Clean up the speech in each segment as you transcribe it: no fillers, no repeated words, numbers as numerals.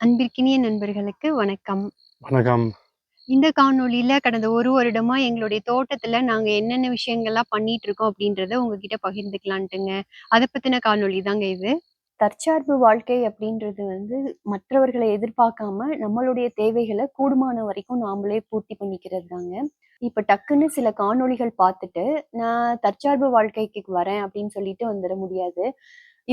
அன்பிற்கினிய நண்பர்களுக்கு வணக்கம். வணக்கம். இந்த காணொளியில கடந்த 1 வருடமா எங்களுடைய தோட்டத்துல நாங்க என்னென்ன விஷயங்கள்லாம் பண்ணிட்டு இருக்கோம் அப்படின்றத உங்ககிட்ட பகிர்ந்துக்கலான்ட்டுங்க. அத பத்தின காணொளி தாங்க இது. தற்சார்பு வாழ்க்கை அப்படின்றது மற்றவர்களை எதிர்பார்க்காம நம்மளுடைய தேவைகள கூடுமான வரைக்கும் நாமளே பூர்த்தி பண்ணிக்கிறது தாங்க. இப்ப டக்குன்னு சில காணொளிகள் பார்த்துட்டு, நான் தற்சார்பு வாழ்க்கைக்கு வரேன் அப்படின்னு சொல்லிட்டு வந்துர முடியாது.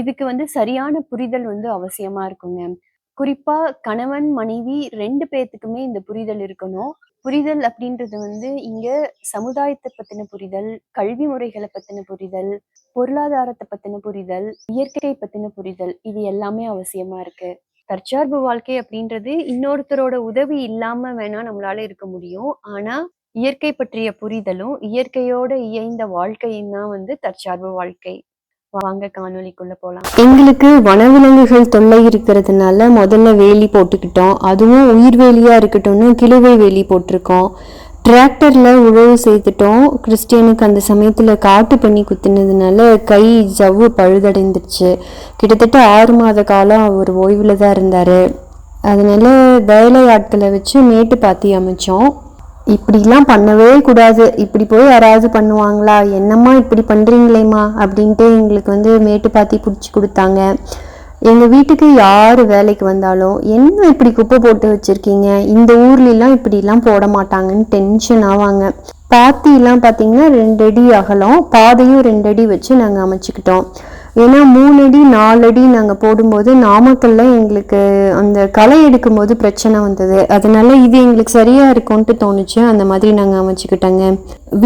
இதுக்கு சரியான புரிதல் அவசியமா இருக்குங்க. குறிப்பா கணவன், மனைவி 2 பேத்துக்குமே இந்த புரிதல் இருக்கணும். புரிதல் அப்படின்றது இங்க சமுதாயத்த பத்தின புரிதல், கல்வி முறைகள பத்தின புரிதல், பொருளாதாரத்த பத்தின புரிதல், இயற்கை பத்தின புரிதல் இது எல்லாமே அவசியமா இருக்கு. தற்சார்பு வாழ்க்கை அப்படின்றது இன்னொருத்தரோட உதவி இல்லாம வேணா நம்மளால இருக்க முடியும். ஆனா, இயற்கை பற்றிய புரிதலும், இயற்கையோட இயைந்த வாழ்க்கையும் தான் தற்சார்பு வாழ்க்கை. வாங்க காணொளிக்குள்ள போலாம். எங்களுக்கு வனவிலங்குகள் தொல்லை இருக்கிறதுனால முதல்ல வேலி போட்டுக்கிட்டோம். அதுவும் உயிர் வேலியா இருக்கட்டும்னு கிழுவை வேலி போட்டிருக்கோம். டிராக்டர்ல உழவு செய்துட்டோம். கிறிஸ்டியனுக்கு அந்த சமயத்துல காட்டு பண்ணி குத்துனதுனால கை ஜவ்வு பழுதடைந்துருச்சு. கிட்டத்தட்ட 6 மாத காலம் அவர் ஓய்வுல தான் இருந்தாரு. அதனால வேலை ஆட்களை வச்சு மேட்டு பாத்தி அமைச்சோம். இப்படிலாம் பண்ணவே கூடாது, இப்படி போய் யாராவது பண்ணுவாங்களா, என்னம்மா இப்படி பண்ணுறீங்களேம்மா அப்படின்ட்டு எங்களுக்கு மேட்டு பாத்தி பிடிச்சி கொடுத்தாங்க. எங்கள் வீட்டுக்கு யார் வேலைக்கு வந்தாலும் என்ன இப்படி குப்பை போட்டு வச்சுருக்கீங்க, இந்த ஊர்லெலாம் இப்படிலாம் போட மாட்டாங்கன்னு டென்ஷன் ஆவாங்க. பாத்திலாம் பார்த்திங்கன்னா 2 அடி அகலம், பாதையும் 2 அடி வச்சு நாங்கள் அமைச்சிக்கிட்டோம். ஏன்னா 3 அடி 4 அடி நாங்கள் போடும்போது நாமக்கல்ல எங்களுக்கு அந்த களை எடுக்கும் போது பிரச்சனை வந்தது. அதனால இது எங்களுக்கு சரியா இருக்கும்ட்டு தோணுச்சு. அந்த மாதிரி நாங்கள் அமைச்சுக்கிட்டோங்க.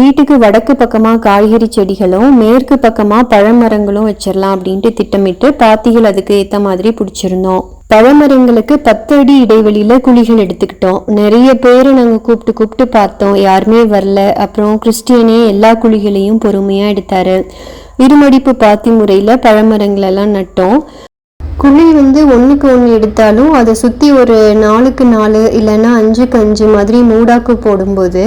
வீட்டுக்கு வடக்கு பக்கமாக காய்கறி செடிகளும் மேற்கு பக்கமாக பழமரங்களும் வச்சிடலாம் அப்படின்ட்டு திட்டமிட்டு பாத்திகள் அதுக்கு ஏற்ற மாதிரி பிடிச்சிருந்தோம். பழமரங்களுக்கு 10 அடி இடைவெளியில குழிகள் எடுத்துக்கிட்டோம். நிறைய பேரை நாங்கள் கூப்பிட்டு பார்த்தோம், யாருமே வரல. அப்புறம் கிறிஸ்டியனே எல்லா குழிகளையும் பொறுமையாக எடுத்தாரு. இருமடிப்பு பாத்தி முறையில் பழமரங்களெல்லாம் நட்டோம். குழி ஒன்றுக்கு ஒன்று எடுத்தாலும் அதை சுற்றி ஒரு 4க்கு 4 இல்லைன்னா 5க்கு 5 மாதிரி மூடாக்கு போடும்போது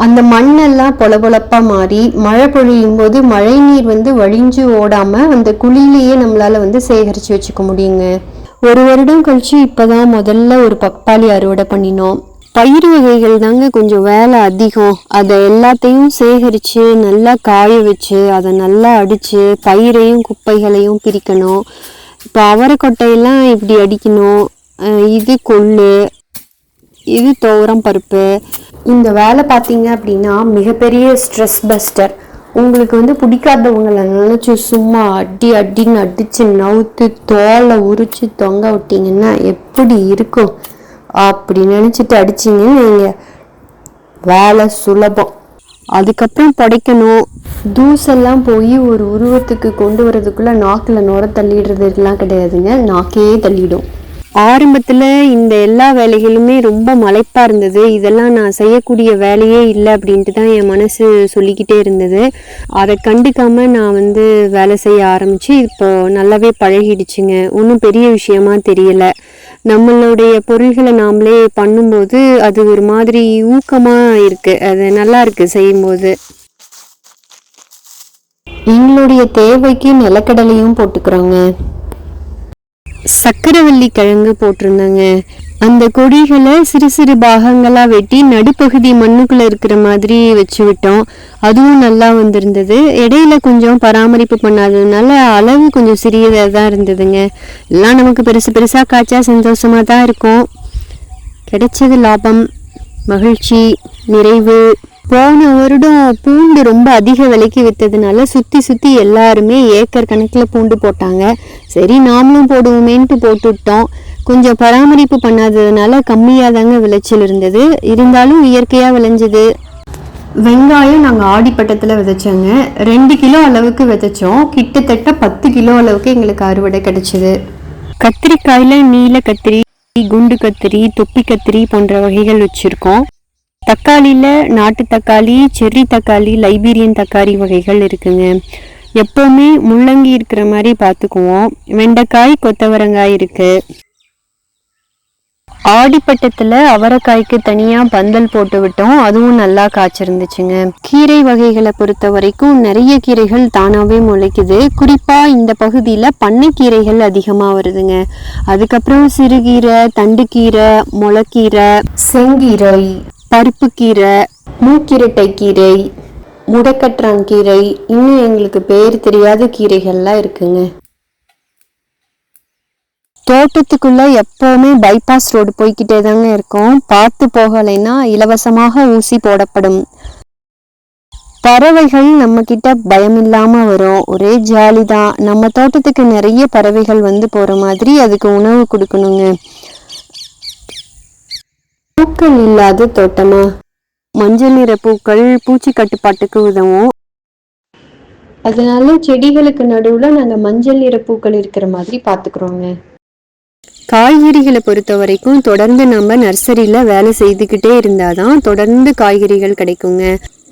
அந்த மண்ணெல்லாம் பொலப்பொலப்பாக மாறி மழை பொழியும் போது மழை நீர் வழிஞ்சு ஓடாமல் அந்த குழியிலேயே நம்மளால் சேகரித்து வச்சுக்க முடியுங்க. 1 வருடம் கழிச்சு இப்போதான் முதல்ல ஒரு பப்பாளி அறுவடை பண்ணினோம். பயிர் வகைகள் தாங்க கொஞ்சம் வேலை அதிகம். அதை எல்லாத்தையும் சேகரித்து நல்லா காய வச்சு அதை நல்லா அடித்து பயிரையும் குப்பைகளையும் பிரிக்கணும். இப்போ அவரைக்கொட்டையெல்லாம் இப்படி அடிக்கணும். இது கொள்ளு, இது துவரம் பருப்பு. இந்த வேலை பார்த்தீங்க அப்படின்னா மிகப்பெரிய ஸ்ட்ரெஸ் பஸ்டர். உங்களுக்கு பிடிக்காதவங்களை நினச்சி சும்மா அடின்னு அடித்து நவுத்து தோலை உரித்து தொங்க விட்டிங்கன்னா எப்படி இருக்கும் அப்படி நினச்சிட்டு அடிச்சிங்கன்னு நீங்கள் வேலை சுலபம். அதுக்கப்புறம் புடைக்கணும். தூசெல்லாம் போய் ஒரு உருவத்துக்கு கொண்டு வரதுக்குள்ளே நாக்கில் நுர தள்ளிடுறதுலாம் கிடையாதுங்க, நாக்கே தள்ளிடும். ஆரம்பத்தில் இந்த எல்லா வேலைகளுமே ரொம்ப மலைப்பாக இருந்தது. இதெல்லாம் நான் செய்யக்கூடிய வேலையே இல்லை அப்படின்ட்டு தான் என் மனசு சொல்லிக்கிட்டே இருந்தது. அதை கண்டுக்காமல் நான் வேலை செய்ய ஆரம்பித்து இப்போது நல்லாவே பழகிடுச்சுங்க. ஒன்றும் பெரிய விஷயமா தெரியலை. நம்மளுடைய பொருள்களை நாமளே பண்ணும்போது அது ஒரு மாதிரி ஊக்கமாக இருக்குது. அது நல்லா இருக்குது செய்யும்போது. எங்களுடைய தேவைக்கு நிலக்கடலையும் போட்டுக்கிறோங்க. சக்கரவள்ளி கிழங்கு போட்டிருந்தாங்க. அந்த கொடிகளை சிறு சிறு பாகங்களாக வெட்டி நடுப்பகுதி மண்ணுக்குள்ளே இருக்கிற மாதிரி வச்சு விட்டோம். அதுவும் நல்லா வந்திருந்தது. இடையில கொஞ்சம் பராமரிப்பு பண்ணாததுனால அளவு கொஞ்சம் சிறியதாக தான் இருந்ததுங்க. எல்லாம் நமக்கு பெருசு பெருசாக காய்ச்சா சந்தோஷமாக தான் இருக்கும். கிடைச்சது லாபம், மகிழ்ச்சி, நிறைவு. போன வருடம் பூண்டு ரொம்ப அதிக விலைக்கு விற்றதுனால சுற்றி எல்லாருமே ஏக்கர் கணக்கில் பூண்டு போட்டாங்க. சரி நாமளும் போடுவோமேன்ட்டு போட்டுவிட்டோம். கொஞ்சம் பராமரிப்பு பண்ணாததுனால கம்மியாக தாங்க விளைச்சல் இருந்தது. இருந்தாலும் இயற்கையாக விளைஞ்சது. வெங்காயம் நாங்கள் ஆடிப்பட்டத்தில் விதைச்சோங்க. 2 கிலோ அளவுக்கு விதைச்சோம். கிட்டத்தட்ட 10 கிலோ அளவுக்கு எங்களுக்கு அறுவடை கிடைச்சிது. கத்திரிக்காயில் நீல கத்திரி, குண்டு கத்திரி, தொப்பி கத்திரி போன்ற வகைகள் வச்சுருக்கோம். தக்காளியில் நாட்டு தக்காளி, செர்ரி தக்காளி, லைபீரியன் தக்காளி வகைகள் இருக்குங்க. எப்போவுமே முள்ளங்கி இருக்கிற மாதிரி பார்த்துக்குவோம். வெண்டைக்காய், கொத்தவரங்காய் இருக்குது. ஆடிப்பட்டத்துல அவரைக்காய்க்கு தனியா பந்தல் போட்டு விட்டோம், அதுவும் நல்லா காய்ச்சிருந்துச்சுங்க. கீரை வகைகளை பொறுத்த வரைக்கும் நிறைய கீரைகள் தானாவே முளைக்குது. குறிப்பா இந்த பகுதியில பண்ணைக்கீரைகள் அதிகமா வருதுங்க. அதுக்கப்புறம் சிறுகீரை, தண்டுக்கீரை, முளைக்கீரை, செங்கீரை, பருப்பு கீரை, மூக்கிரட்டை கீரை, முடக்கற்றான் கீரை, இன்னும் எங்களுக்கு பேர் தெரியாத கீரைகள்லாம் இருக்குங்க. தோட்டத்துக்குள்ள எப்பவுமே பைபாஸ் ரோடு போய்கிட்டே தாங்க இருக்கும். பார்த்து போகலைன்னா இலவசமாக ஊசி போடப்படும். பறவைகள் நம்ம கிட்ட பயம் இல்லாம வரும், ஒரே ஜாலி தான். நம்ம தோட்டத்துக்கு நிறைய பறவைகள் வந்து போற மாதிரி அதுக்கு உணவு கொடுக்கணுங்க. பூக்கள் இல்லாத தோட்டமா? மஞ்சள் நிற பூக்கள் பூச்சி கட்டுப்பாட்டுக்கு உதவும். அதனால செடிகளுக்கு நடுவுல நாங்க மஞ்சள் நிற பூக்கள் இருக்கிற மாதிரி பாத்துக்கிறோங்க. காய்கறிகளை பொறுத்த வரைக்கும் தொடர்ந்து நம்ம நர்சரியில வேலை செய்துக்கிட்டே இருந்தாதான் தொடர்ந்து காய்கறிகள் கிடைக்குங்க.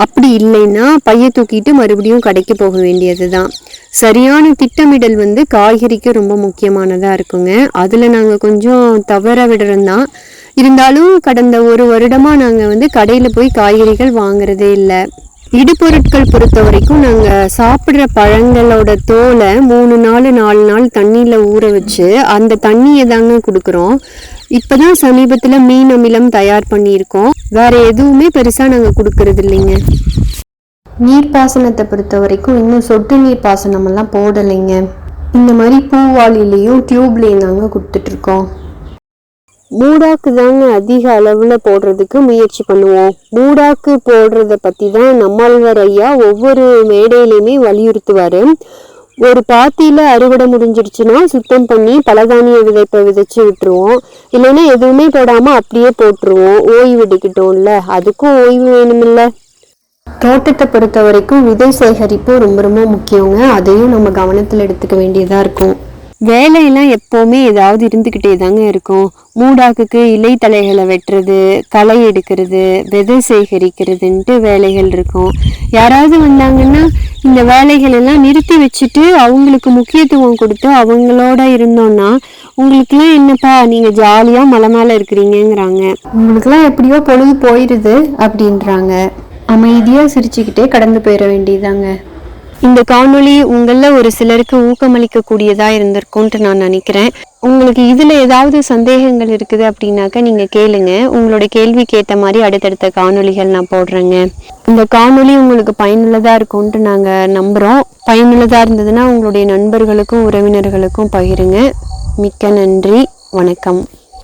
அப்படி இல்லைன்னா பைய தூக்கிட்டு மறுபடியும் கடைக்கு போக வேண்டியதுதான். சரியான திட்டமிடல் வந்து காய்கறிக்கு ரொம்ப முக்கியமானதா இருக்குங்க. அதுல நாங்க கொஞ்சம் தவற விடுறோம்தான். இருந்தாலும் கடந்த 1 வருடமா நாங்க வந்து கடையில போய் காய்கறிகள் வாங்குறதே இல்லை. இடுபொருட்கள் பொறுத்த வரைக்கும் நாங்கள் சாப்பிட்ற பழங்களோட தோலை 3 நாள் 4 நாள் தண்ணியில் ஊற வச்சு அந்த தண்ணியை தாங்க கொடுக்குறோம். இப்போதான் சமீபத்தில் மீன் அமிலம் தயார் பண்ணியிருக்கோம். வேற எதுவுமே பெருசாக நாங்கள் கொடுக்கறது இல்லைங்க. நீர்ப்பாசனத்தை பொறுத்த வரைக்கும் இன்னும் சொட்டு நீர் பாசனமெல்லாம் போடலைங்க. இந்த மாதிரி பூவாளிலையும் டியூப்லேயும் தாங்க கொடுத்துட்ருக்கோம். மூடாக்கு தாங்க அதிக அளவுல போடுறதுக்கு முயற்சி பண்ணுவோம். மூடாக்கு போடுறத பத்தி தான் நம்மாழ்வார் ஐயா ஒவ்வொரு மேடையிலையுமே வலியுறுத்துவாரு. ஒரு பாத்தியில அறுவடை முடிஞ்சிருச்சுன்னா சுத்தம் பண்ணி பலதானிய விதைப்பை விதைச்சு விட்டுருவோம். இல்லைன்னா எதுவுமே போடாம அப்படியே போட்டுருவோம். ஓய்வு எடுக்கிட்டோம்ல, அதுக்கும் ஓய்வு வேணுமில்ல. தோட்டத்தை பொறுத்த வரைக்கும் விதை சேகரிப்பு ரொம்ப ரொம்ப முக்கியங்க. அதையும் நம்ம கவனத்தில் எடுத்துக்க வேண்டியதா இருக்கும். வேலையெல்லாம் எப்போவுமே ஏதாவது இருந்துக்கிட்டே தாங்க இருக்கும். மூடாக்குக்கு இலை தலைகளை வெட்டுறது, களை எடுக்கிறது, விதை சேகரிக்கிறதுன்ட்டு வேலைகள் இருக்கும். யாராவது வந்தாங்கன்னா இந்த வேலைகள் எல்லாம் நிறுத்தி வச்சுட்டு அவங்களுக்கு முக்கியத்துவம் கொடுத்து அவங்களோட இருந்தோம்னா, உங்களுக்குலாம் என்னப்பா நீங்கள் ஜாலியாக மலை மேலே இருக்கிறீங்கிறாங்க. உங்களுக்குலாம் எப்படியோ பொழுது போயிடுது அப்படின்றாங்க. அமைதியாக சிரிச்சுக்கிட்டே கடந்து போயிட வேண்டியதாங்க. இந்த காணொளி உங்களில் ஒரு சிலருக்கு ஊக்கமளிக்கக்கூடியதாக இருந்திருக்கும்ன்ட்டு நான் நினைக்கிறேன். உங்களுக்கு இதில் ஏதாவது சந்தேகங்கள் இருக்குது அப்படின்னாக்கா நீங்கள் கேளுங்க. உங்களோட கேள்விக்கு ஏற்ற மாதிரி அடுத்தடுத்த காணொளிகள் நான் போடுறேங்க. இந்த காணொளி உங்களுக்கு பயனுள்ளதாக இருக்கும்ன்ட்டு நாங்கள் நம்புகிறோம். பயனுள்ளதாக இருந்ததுன்னா உங்களுடைய நண்பர்களுக்கும் உறவினர்களுக்கும் பகிருங்க. மிக்க நன்றி. வணக்கம்.